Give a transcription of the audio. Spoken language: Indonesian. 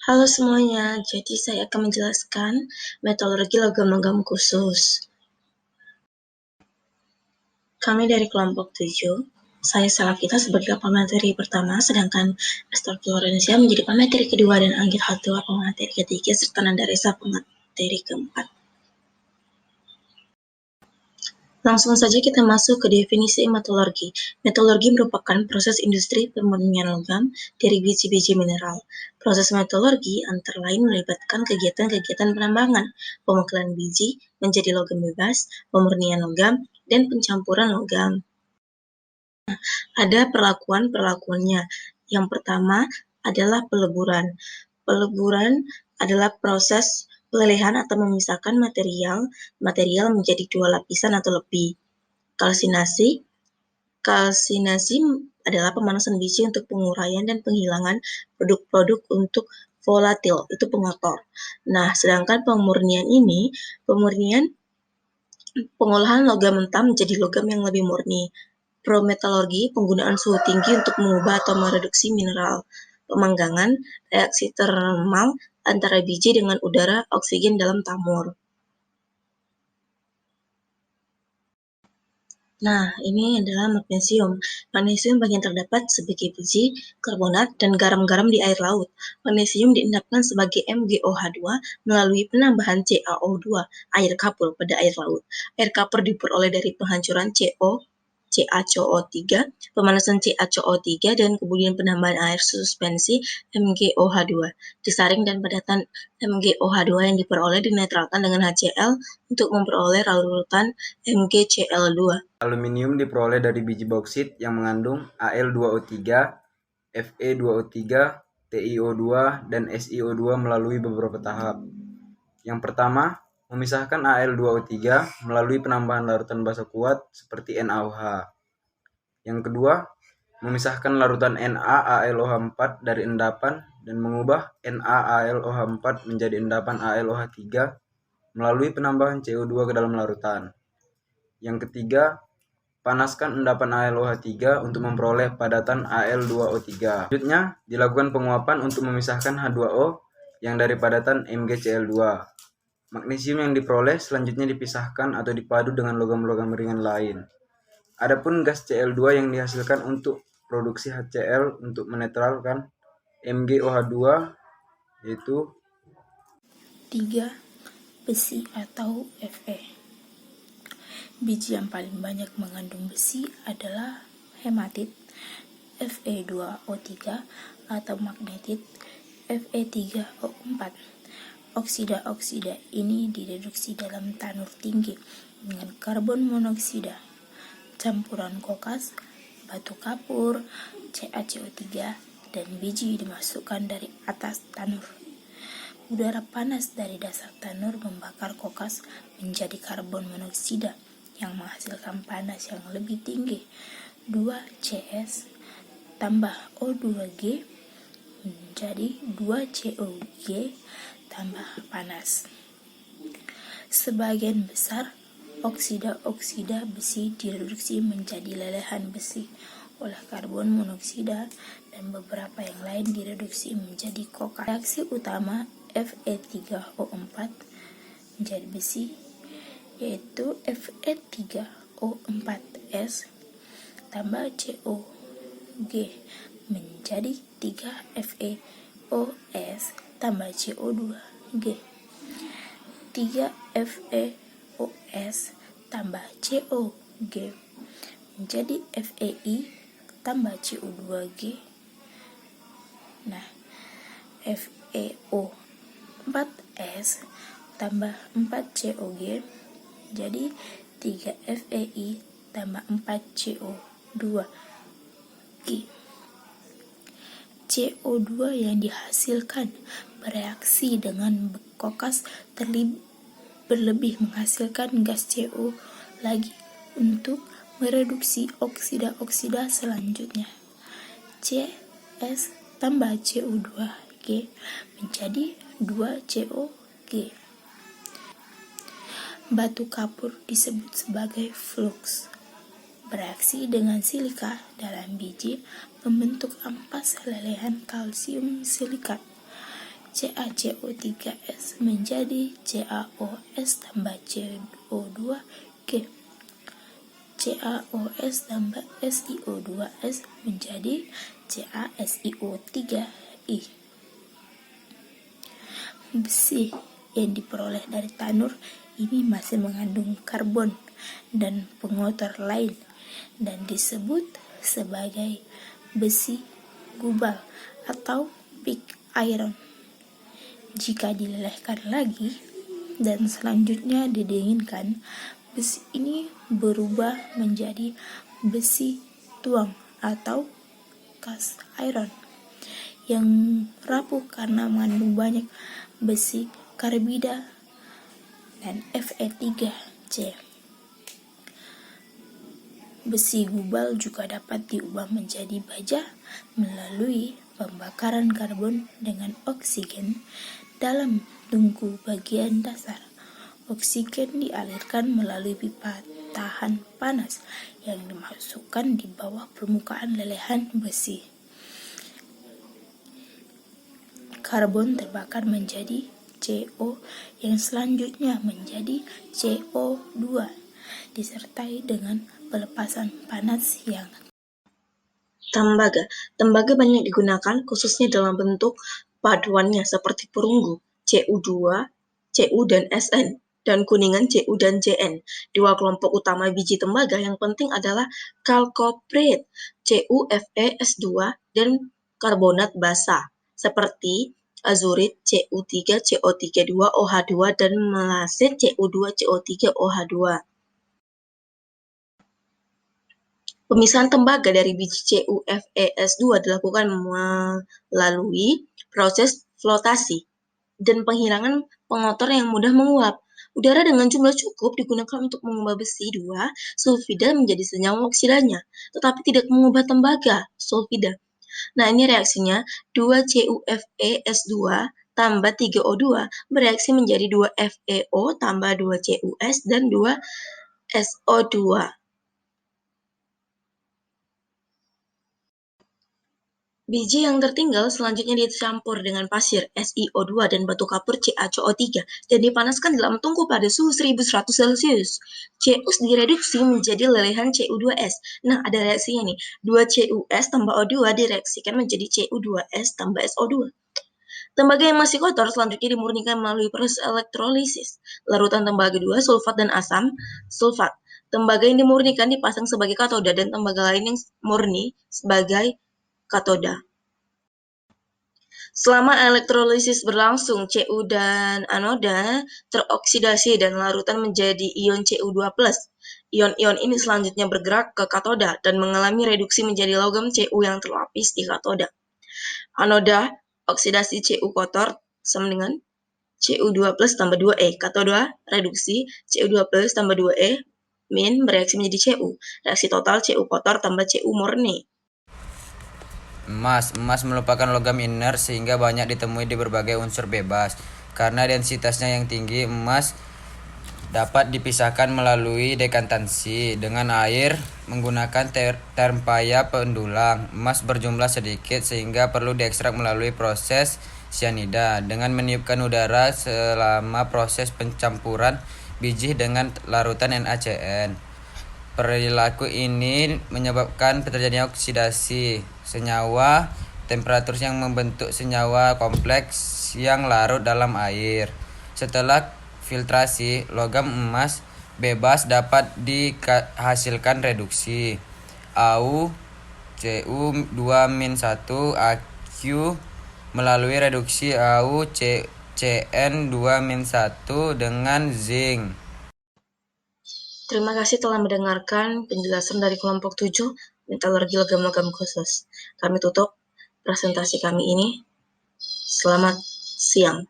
Halo semuanya, jadi saya akan menjelaskan metodologi logam-logam khusus. Kami dari kelompok 7, saya Salafita sebagai pemateri pertama, sedangkan Esther Florencia menjadi pemateri kedua dan Anggit Hatwa pemateri ketiga, serta Nanda Reza pemateri keempat. Langsung saja kita masuk ke definisi metodologi. Metodologi merupakan proses industri pemurnian logam dari biji-biji mineral. Proses metodologi antara lain melibatkan kegiatan-kegiatan penambangan, pemukauan biji menjadi logam bebas, pemurnian logam, dan pencampuran logam. Ada perlakuan-perlakuannya. Yang pertama adalah peleburan. Peleburan adalah proses pelelehan atau memisahkan material menjadi dua lapisan atau lebih. Kalsinasi adalah pemanasan biji untuk penguraian dan penghilangan produk-produk untuk volatil, itu pengotor. Nah, sedangkan pengolahan logam mentah menjadi logam yang lebih murni. Prometalurgi, penggunaan suhu tinggi untuk mengubah atau mereduksi mineral. Pemanggangan, reaksi termal antara biji dengan udara oksigen dalam tamur. Nah, ini adalah magnesium. Magnesium bagian terdapat sebagai biji, karbonat, dan garam-garam di air laut. Magnesium diendapkan sebagai MgOH2 melalui penambahan CaO2, air kapur, pada air laut. Air kapur diperoleh dari penghancuran CaCO3, pemanasan CaCO3, dan kemudian penambahan air suspensi MgOH2. Disaring dan padatan MgOH2 yang diperoleh dinetralkan dengan HCl untuk memperoleh larutan MgCl2. Aluminium diperoleh dari biji bauksit yang mengandung Al2O3, Fe2O3, TiO2, dan SiO2 melalui beberapa tahap. Yang pertama, memisahkan Al2O3 melalui penambahan larutan basa kuat seperti NaOH. Yang kedua, memisahkan larutan NaAlOH4 dari endapan dan mengubah NaAlOH4 menjadi endapan AlOH3 melalui penambahan CO2 ke dalam larutan. Yang ketiga, panaskan endapan AlOH3 untuk memperoleh padatan Al2O3. Selanjutnya, dilakukan penguapan untuk memisahkan H2O yang dari padatan MgCl2. Magnesium yang diperoleh selanjutnya dipisahkan atau dipadu dengan logam-logam ringan lain. Adapun gas Cl2 yang dihasilkan untuk produksi HCl untuk menetralkan MgOH2 yaitu 3. Besi atau Fe. Biji yang paling banyak mengandung besi adalah hematit Fe2O3 atau magnetit Fe3O4. Oksida-oksida ini direduksi dalam tanur tinggi dengan karbon monoksida, campuran kokas, batu kapur, CaCO3, dan biji dimasukkan dari atas tanur. Udara panas dari dasar tanur membakar kokas menjadi karbon monoksida yang menghasilkan panas yang lebih tinggi. 2Cs tambah O2G menjadi 2COG tambah panas. Sebagian besar oksida-oksida besi direduksi menjadi lelehan besi oleh karbon monoksida dan beberapa yang lain direduksi menjadi kokas. Reaksi utama Fe3O4 menjadi besi yaitu Fe3O4S tambah COG menjadi 3FeOS tambah CO2G. 3FeOS tambah COG menjadi Fei tambah CO2G. Nah, FeO4S tambah 4COG jadi 3Fei tambah 4CO2G. CO2 yang dihasilkan bereaksi dengan kokas berlebih menghasilkan gas CO lagi untuk mereduksi oksida-oksida selanjutnya. CS tambah CO2G menjadi 2COG. Batu kapur disebut sebagai flux. Bereaksi dengan silika dalam biji membentuk ampas lelehan kalsium silikat. CaCO3S menjadi CaOS tambah CO2G. CaOS tambah SiO2S menjadi CaSiO3I. Besi yang diperoleh dari tanur ini masih mengandung karbon dan pengotor lain dan disebut sebagai besi gubal atau pig iron. Jika dilelehkan lagi dan selanjutnya didinginkan, besi ini berubah menjadi besi tuang atau cast iron yang rapuh karena mengandung banyak besi karbida dan Fe3C. Besi gubal juga dapat diubah menjadi baja melalui pembakaran karbon dengan oksigen dalam tungku bagian dasar. Oksigen dialirkan melalui pipa tahan panas yang dimasukkan di bawah permukaan lelehan besi. Karbon terbakar menjadi CO yang selanjutnya menjadi CO2 disertai dengan pelepasan panas yang Tembaga. Tembaga banyak digunakan khususnya dalam bentuk paduannya seperti perunggu, Cu2, Cu dan Sn, dan kuningan Cu dan Cn. Dua kelompok utama biji tembaga yang penting adalah chalcopyrite, CuFeS2, dan karbonat basa, seperti azurit, Cu3, CO32, OH2, dan melaset, Cu2, CO3, OH2. Pemisahan tembaga dari biji CuFeS2 dilakukan melalui proses flotasi dan penghilangan pengotor yang mudah menguap. Udara dengan jumlah cukup digunakan untuk mengubah besi 2 sulfida menjadi senyawa oksidanya, tetapi tidak mengubah tembaga sulfida. Nah, ini reaksinya 2 CuFeS2 tambah 3O2 bereaksi menjadi 2 FeO tambah 2 CuS dan 2 SO2. Biji yang tertinggal selanjutnya dicampur dengan pasir SiO2 dan batu kapur CaCO3 dan dipanaskan dalam tungku pada suhu 1100 Celcius. CuS direduksi menjadi lelehan Cu2S. Nah, ada reaksinya nih. 2 CuS tambah O2 direaksikan menjadi Cu2S tambah SO2. Tembaga yang masih kotor selanjutnya dimurnikan melalui proses elektrolisis. Larutan tembaga 2, sulfat dan asam sulfat. Tembaga yang dimurnikan dipasang sebagai katoda dan tembaga lain yang murni sebagai katoda. Selama elektrolisis berlangsung, Cu dan anoda teroksidasi dan larutan menjadi ion Cu2+. Ion-ion ini selanjutnya bergerak ke katoda dan mengalami reduksi menjadi logam Cu yang terlapis di katoda. Anoda, oksidasi Cu kotor sama dengan Cu2+ tambah 2E. Katoda, reduksi Cu2+ tambah 2E min bereaksi menjadi Cu. Reaksi total Cu kotor tambah Cu murni. Emas merupakan logam inert sehingga banyak ditemui di berbagai unsur bebas. Karena densitasnya yang tinggi, emas dapat dipisahkan melalui dekantansi dengan air menggunakan termpaya pendulang. Emas berjumlah sedikit sehingga perlu diekstrak melalui proses cyanida dengan meniupkan udara selama proses pencampuran biji dengan larutan NaCN. Perilaku ini menyebabkan terjadinya oksidasi senyawa, temperatur yang membentuk senyawa kompleks yang larut dalam air. Setelah filtrasi, logam emas bebas dapat dihasilkan reduksi AU Cu2-1 AQ melalui reduksi AU CN2-1 dengan zinc. Terima kasih telah mendengarkan penjelasan dari kelompok 7, metalurgi logam-logam khusus. Kami tutup presentasi kami ini. Selamat siang.